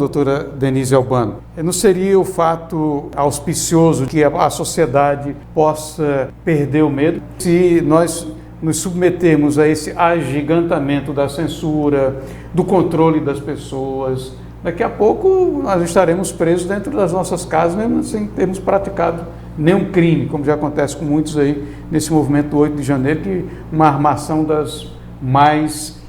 doutora Denise Albano, não seria o fato auspicioso que a sociedade possa perder o medo se nós nos submetermos a esse agigantamento da censura, do controle das pessoas? Daqui a pouco nós estaremos presos dentro das nossas casas, mesmo sem termos praticado nenhum crime, como já acontece com muitos aí nesse movimento do 8 de janeiro, que uma armação das mais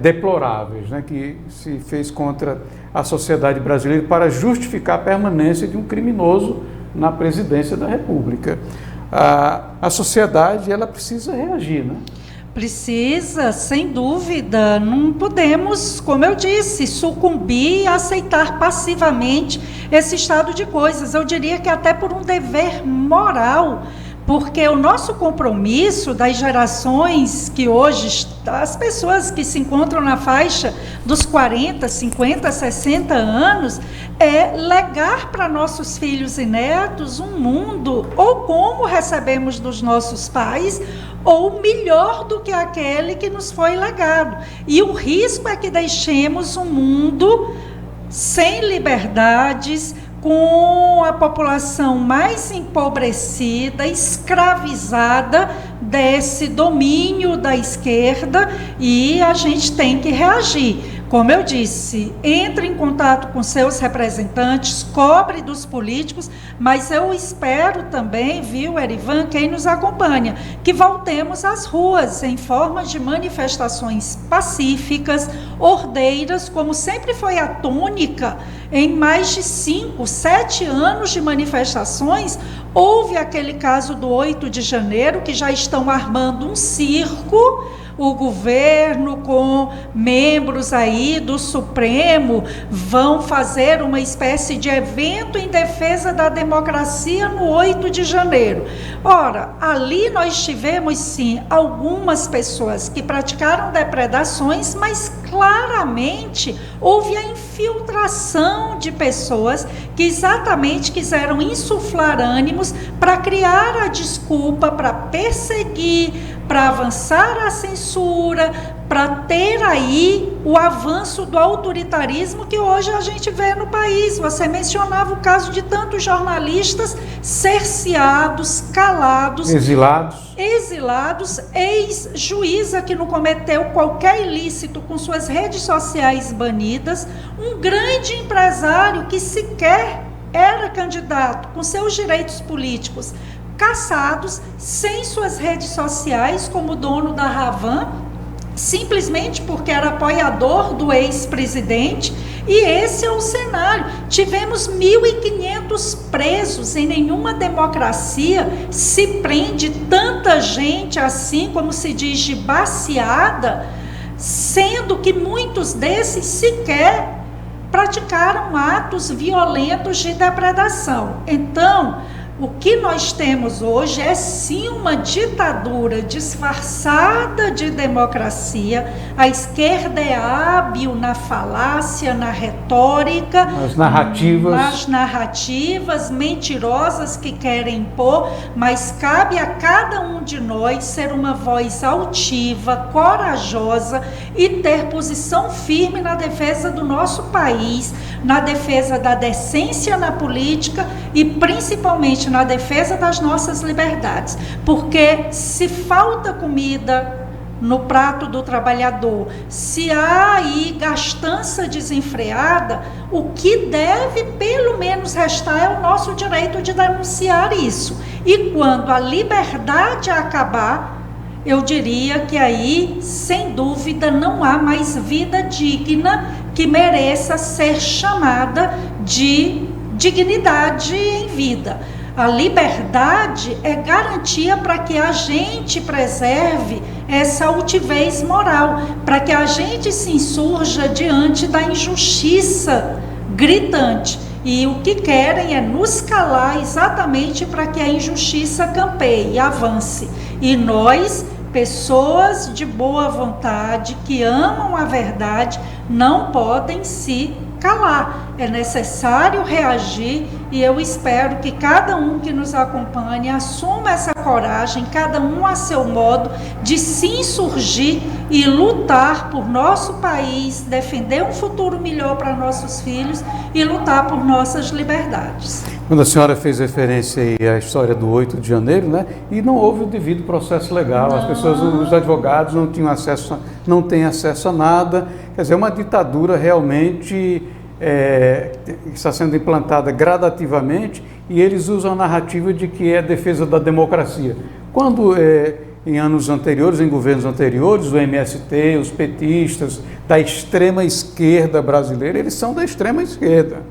deploráveis, né, que se fez contra a sociedade brasileira para justificar a permanência de um criminoso na presidência da República. A sociedade, ela precisa reagir, né? Precisa, sem dúvida. Não podemos, como eu disse, sucumbir e aceitar passivamente esse estado de coisas. Eu diria que até por um dever moral, porque o nosso compromisso das gerações que hoje, as pessoas que se encontram na faixa dos 40, 50, 60 anos, é legar para nossos filhos e netos um mundo, ou como recebemos dos nossos pais, ou melhor do que aquele que nos foi legado. E o risco é que deixemos um mundo sem liberdades, com a população mais empobrecida, escravizada desse domínio da esquerda, e a gente tem que reagir. Como eu disse, entre em contato com seus representantes, cobre dos políticos, mas eu espero também, viu, Erivan, quem nos acompanha, que voltemos às ruas em forma de manifestações pacíficas, ordeiras, como sempre foi a tônica em mais de 5, 7 anos de manifestações. Houve aquele caso do 8 de janeiro, que já estão armando um circo. O governo, com membros aí do Supremo, vão fazer uma espécie de evento em defesa da democracia no 8 de janeiro. Ora, ali nós tivemos, sim, algumas pessoas que praticaram depredações, mas claramente houve a infiltração de pessoas que exatamente quiseram insuflar ânimos para criar a desculpa, para perseguir, para avançar a censura, para ter aí o avanço do autoritarismo que hoje a gente vê no país. Você mencionava o caso de tantos jornalistas cerceados, calados, exilados, ex-juíza que não cometeu qualquer ilícito com suas redes sociais banidas, um grande empresário que sequer era candidato com seus direitos políticos caçados, sem suas redes sociais, como o dono da Ravan, simplesmente porque era apoiador do ex-presidente. E esse é o cenário. Tivemos 1.500 presos. Em nenhuma democracia se prende tanta gente assim, como se diz, de baseada, sendo que muitos desses sequer praticaram atos violentos de depredação. Então, o que nós temos hoje é sim uma ditadura disfarçada de democracia. A esquerda é hábil na falácia, na retórica, nas narrativas mentirosas que querem impor, mas cabe a cada um de nós ser uma voz altiva, corajosa e ter posição firme na defesa do nosso país, na defesa da decência na política e principalmente na defesa das nossas liberdades, porque se falta comida no prato do trabalhador, se há aí gastança desenfreada, o que deve pelo menos restar é o nosso direito de denunciar isso. E quando a liberdade acabar, eu diria que aí, sem dúvida, não há mais vida digna que mereça ser chamada de dignidade em vida. A liberdade é garantia para que a gente preserve essa altivez moral, para que a gente se insurja diante da injustiça gritante. E o que querem é nos calar exatamente para que a injustiça campeie, avance. E nós, pessoas de boa vontade, que amam a verdade, não podem se calar, é necessário reagir, e eu espero que cada um que nos acompanhe assuma essa coragem, cada um a seu modo, de se insurgir e lutar por nosso país, defender um futuro melhor para nossos filhos e lutar por nossas liberdades. Quando a senhora fez referência aí à história do 8 de janeiro, né? E não houve o devido processo legal, não. As pessoas, os advogados não tinham acesso, não têm acesso a nada, quer dizer, é uma ditadura realmente está sendo implantada gradativamente, e eles usam a narrativa de que é a defesa da democracia. Quando em anos anteriores, em governos anteriores, o MST, os petistas da extrema esquerda brasileira, eles são da extrema esquerda.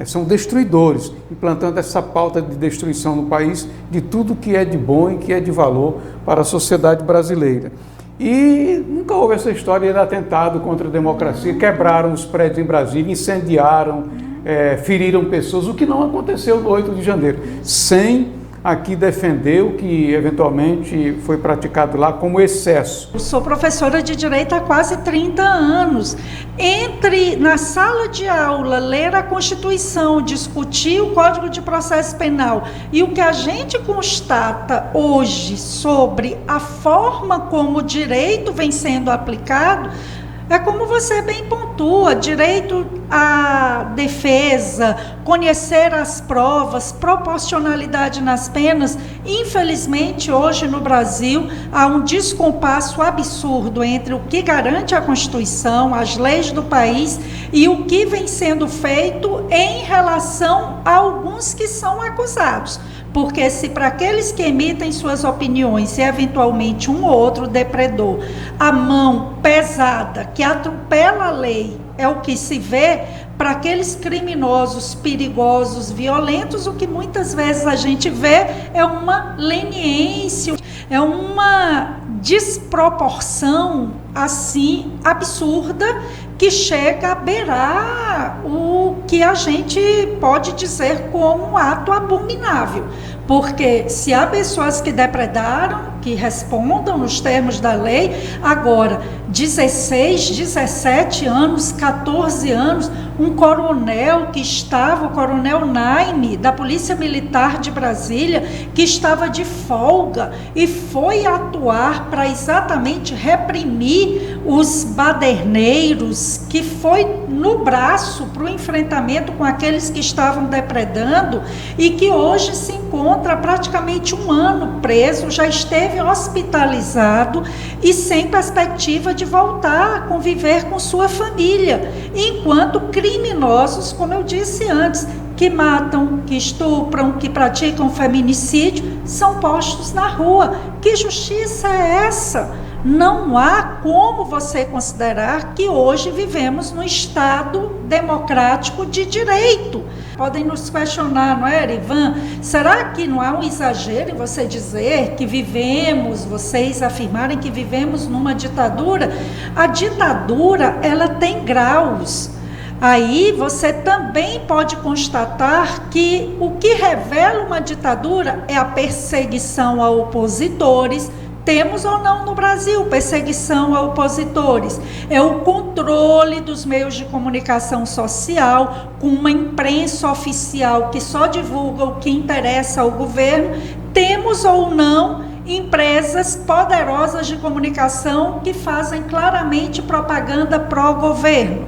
São destruidores, implantando essa pauta de destruição no país de tudo que é de bom e que é de valor para a sociedade brasileira. E nunca houve essa história de atentado contra a democracia, quebraram os prédios em Brasília, incendiaram, feriram pessoas, o que não aconteceu no 8 de janeiro, sem aqui defender o que eventualmente foi praticado lá como excesso. Eu sou professora de Direito há quase 30 anos. Entre na sala de aula, ler a Constituição, discutir o Código de Processo Penal, e o que a gente constata hoje sobre a forma como o direito vem sendo aplicado, é como você bem pontua: direito à defesa, conhecer as provas, proporcionalidade nas penas. Infelizmente, hoje no Brasil, há um descompasso absurdo entre o que garante a Constituição, as leis do país, e o que vem sendo feito em relação a alguns que são acusados. Porque se para aqueles que emitem suas opiniões e eventualmente um ou outro depredador, a mão pesada que atropela a lei é o que se vê, para aqueles criminosos, perigosos, violentos, o que muitas vezes a gente vê é uma leniência, é uma desproporção assim absurda, que chega a beirar o que a gente pode dizer como um ato abominável. Porque se há pessoas que depredaram, que respondam nos termos da lei, agora 16, 17 anos, 14 anos, um coronel que estava, o coronel Naime, da Polícia Militar de Brasília, que estava de folga e foi atuar para exatamente reprimir os baderneiros, que foi no braço para o enfrentamento com aqueles que estavam depredando, e que hoje se encontra praticamente um ano preso, já esteve hospitalizado e sem perspectiva de voltar a conviver com sua família, enquanto criminosos, como eu disse antes, que matam, que estupram, que praticam feminicídio, são postos na rua. Que justiça é essa? Não há como você considerar que hoje vivemos num Estado democrático de direito. Podem nos questionar, não é, Erivan? Será que não há um exagero em você dizer que vivemos, vocês afirmarem que vivemos numa ditadura? A ditadura, ela tem graus. Aí você também pode constatar que o que revela uma ditadura é a perseguição a opositores. Temos ou não no Brasil perseguição a opositores? É o controle dos meios de comunicação social, com uma imprensa oficial que só divulga o que interessa ao governo. Temos ou não empresas poderosas de comunicação que fazem claramente propaganda pró-governo.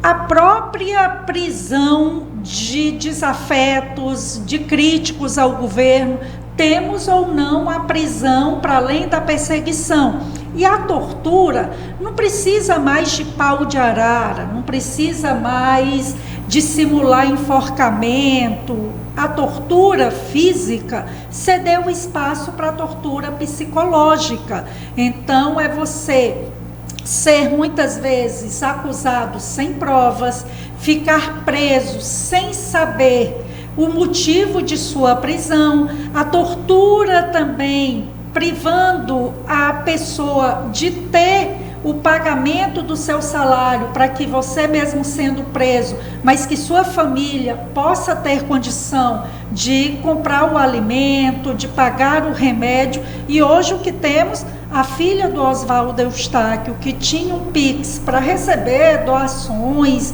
A própria prisão de desafetos, de críticos ao governo. Temos ou não a prisão para além da perseguição. E a tortura não precisa mais de pau de arara, não precisa mais de simular enforcamento. A tortura física cedeu espaço para a tortura psicológica. Então é você ser muitas vezes acusado sem provas, ficar preso sem saber o motivo de sua prisão, a tortura também privando a pessoa de ter o pagamento do seu salário para que você mesmo sendo preso, mas que sua família possa ter condição de comprar o alimento, de pagar o remédio. E hoje o que temos, a filha do Oswaldo Eustáquio, que tinha um Pix para receber doações,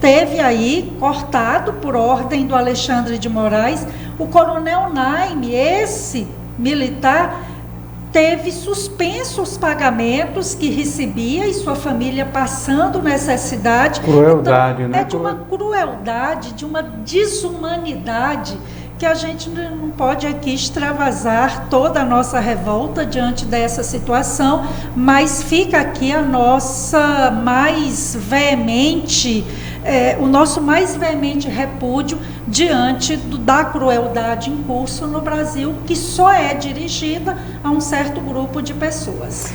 teve aí, cortado por ordem do Alexandre de Moraes, o coronel Naime, esse militar, teve suspenso os pagamentos que recebia e sua família passando necessidade. Crueldade, então, né? É de uma crueldade, de uma desumanidade, que a gente não pode aqui extravasar toda a nossa revolta diante dessa situação, mas fica aqui a nossa mais veemente, o nosso mais veemente repúdio diante da crueldade em curso no Brasil, que só é dirigida a um certo grupo de pessoas.